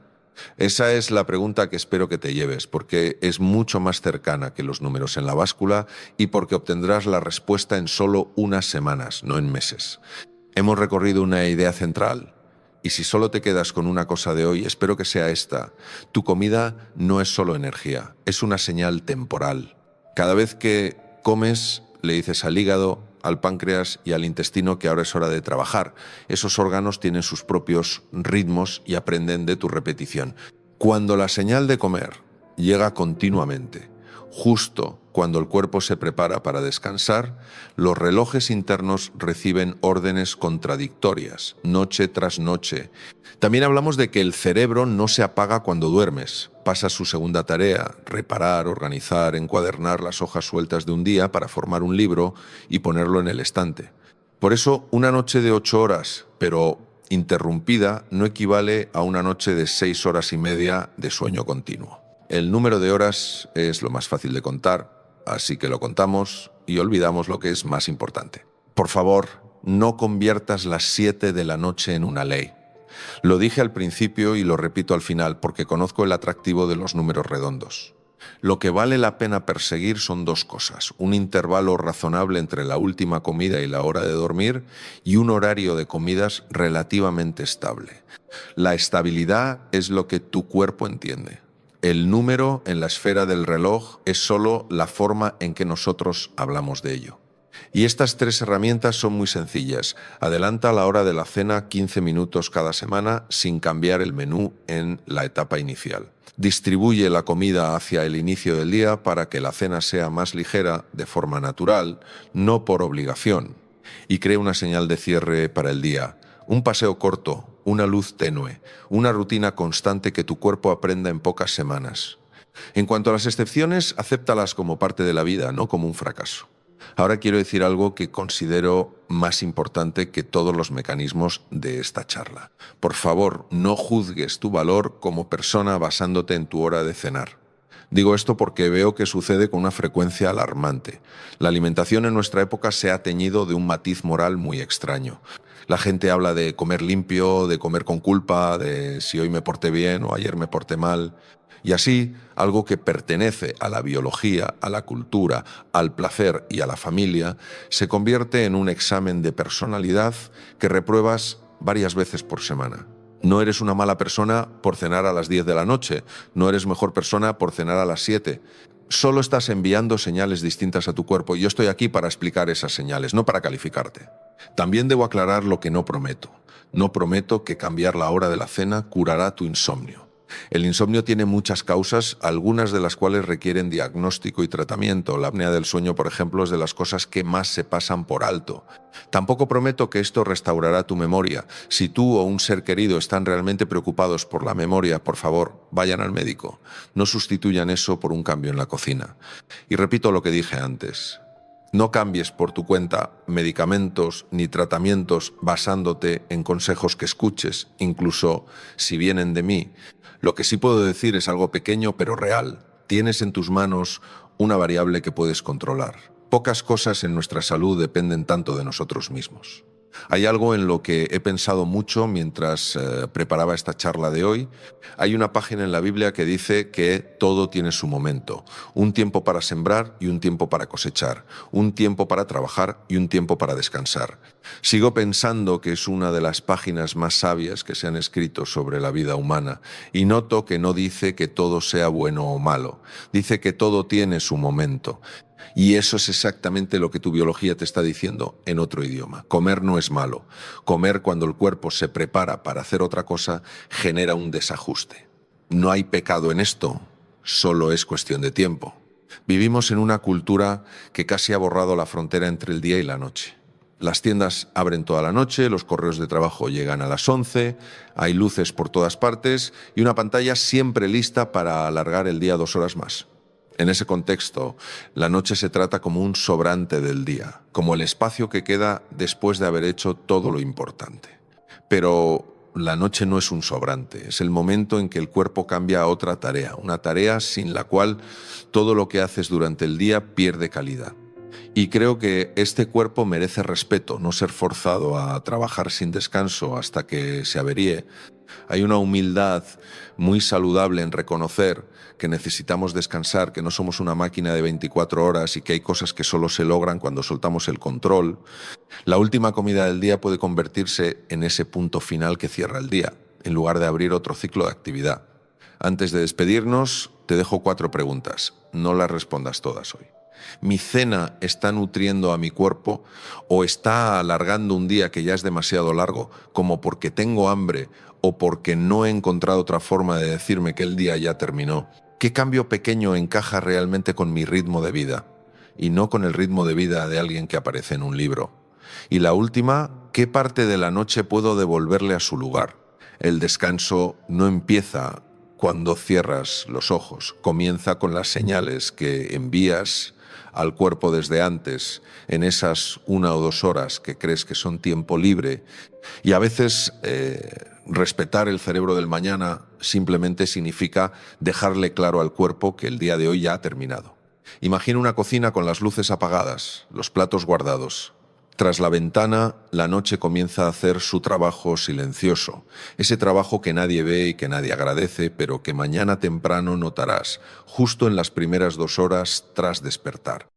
Esa es la pregunta que espero que te lleves, porque es mucho más cercana que los números en la báscula y porque obtendrás la respuesta en solo unas semanas, no en meses. Hemos recorrido una idea central, y si solo te quedas con una cosa de hoy, espero que sea esta. Tu comida no es solo energía, es una señal temporal. Cada vez que comes, le dices al hígado, al páncreas y al intestino que ahora es hora de trabajar. Esos órganos tienen sus propios ritmos y aprenden de tu repetición. Cuando la señal de comer llega continuamente, justo cuando el cuerpo se prepara para descansar, los relojes internos reciben órdenes contradictorias, noche tras noche. También hablamos de que el cerebro no se apaga cuando duermes. Pasa su segunda tarea, reparar, organizar, encuadernar las hojas sueltas de un día para formar un libro y ponerlo en el estante. Por eso, una noche de 8 horas, pero interrumpida, no equivale a una noche de 6 horas y media de sueño continuo. El número de horas es lo más fácil de contar, así que lo contamos y olvidamos lo que es más importante. Por favor, no conviertas las 7 de la noche en una ley. Lo dije al principio y lo repito al final porque conozco el atractivo de los números redondos. Lo que vale la pena perseguir son 2 cosas: un intervalo razonable entre la última comida y la hora de dormir y un horario de comidas relativamente estable. La estabilidad es lo que tu cuerpo entiende. El número en la esfera del reloj es solo la forma en que nosotros hablamos de ello. Y estas tres herramientas son muy sencillas. Adelanta la hora de la cena 15 minutos cada semana sin cambiar el menú en la etapa inicial. Distribuye la comida hacia el inicio del día para que la cena sea más ligera de forma natural, no por obligación. Y crea una señal de cierre para el día. Un paseo corto, una luz tenue, una rutina constante que tu cuerpo aprenda en pocas semanas. En cuanto a las excepciones, acéptalas como parte de la vida, no como un fracaso. Ahora quiero decir algo que considero más importante que todos los mecanismos de esta charla. Por favor, no juzgues tu valor como persona basándote en tu hora de cenar. Digo esto porque veo que sucede con una frecuencia alarmante. La alimentación en nuestra época se ha teñido de un matiz moral muy extraño. La gente habla de comer limpio, de comer con culpa, de si hoy me porté bien o ayer me porté mal. Y así, algo que pertenece a la biología, a la cultura, al placer y a la familia, se convierte en un examen de personalidad que repruebas varias veces por semana. No eres una mala persona por cenar a las 10 de la noche, no eres mejor persona por cenar a las 7. Solo estás enviando señales distintas a tu cuerpo y yo estoy aquí para explicar esas señales, no para calificarte. También debo aclarar lo que no prometo. No prometo que cambiar la hora de la cena curará tu insomnio. El insomnio tiene muchas causas, algunas de las cuales requieren diagnóstico y tratamiento. La apnea del sueño, por ejemplo, es de las cosas que más se pasan por alto. Tampoco prometo que esto restaurará tu memoria. Si tú o un ser querido están realmente preocupados por la memoria, por favor, vayan al médico. No sustituyan eso por un cambio en la cocina. Y repito lo que dije antes. No cambies por tu cuenta medicamentos ni tratamientos basándote en consejos que escuches, incluso si vienen de mí. Lo que sí puedo decir es algo pequeño pero real. Tienes en tus manos una variable que puedes controlar. Pocas cosas en nuestra salud dependen tanto de nosotros mismos. Hay algo en lo que he pensado mucho mientras preparaba esta charla de hoy. Hay una página en la Biblia que dice que todo tiene su momento. Un tiempo para sembrar y un tiempo para cosechar. Un tiempo para trabajar y un tiempo para descansar. Sigo pensando que es una de las páginas más sabias que se han escrito sobre la vida humana y noto que no dice que todo sea bueno o malo. Dice que todo tiene su momento. Y eso es exactamente lo que tu biología te está diciendo en otro idioma. Comer no es malo. Comer cuando el cuerpo se prepara para hacer otra cosa genera un desajuste. No hay pecado en esto, solo es cuestión de tiempo. Vivimos en una cultura que casi ha borrado la frontera entre el día y la noche. Las tiendas abren toda la noche, los correos de trabajo llegan a las 11, hay luces por todas partes y una pantalla siempre lista para alargar el día 2 horas más. En ese contexto, la noche se trata como un sobrante del día, como el espacio que queda después de haber hecho todo lo importante. Pero la noche no es un sobrante, es el momento en que el cuerpo cambia a otra tarea, una tarea sin la cual todo lo que haces durante el día pierde calidad. Y creo que este cuerpo merece respeto, no ser forzado a trabajar sin descanso hasta que se averíe. Hay una humildad muy saludable en reconocer que necesitamos descansar, que no somos una máquina de 24 horas y que hay cosas que solo se logran cuando soltamos el control. La última comida del día puede convertirse en ese punto final que cierra el día, en lugar de abrir otro ciclo de actividad. Antes de despedirnos, te dejo 4 preguntas. No las respondas todas hoy. ¿Mi cena está nutriendo a mi cuerpo o está alargando un día que ya es demasiado largo, como porque tengo hambre o porque no he encontrado otra forma de decirme que el día ya terminó? ¿Qué cambio pequeño encaja realmente con mi ritmo de vida y no con el ritmo de vida de alguien que aparece en un libro? Y la última, ¿qué parte de la noche puedo devolverle a su lugar? El descanso no empieza cuando cierras los ojos, comienza con las señales que envías al cuerpo desde antes, en esas 1 o 2 horas que crees que son tiempo libre. Y a veces respetar el cerebro del mañana simplemente significa dejarle claro al cuerpo que el día de hoy ya ha terminado. Imagina una cocina con las luces apagadas, los platos guardados. Tras la ventana, la noche comienza a hacer su trabajo silencioso, ese trabajo que nadie ve y que nadie agradece, pero que mañana temprano notarás, justo en las primeras 2 horas tras despertar.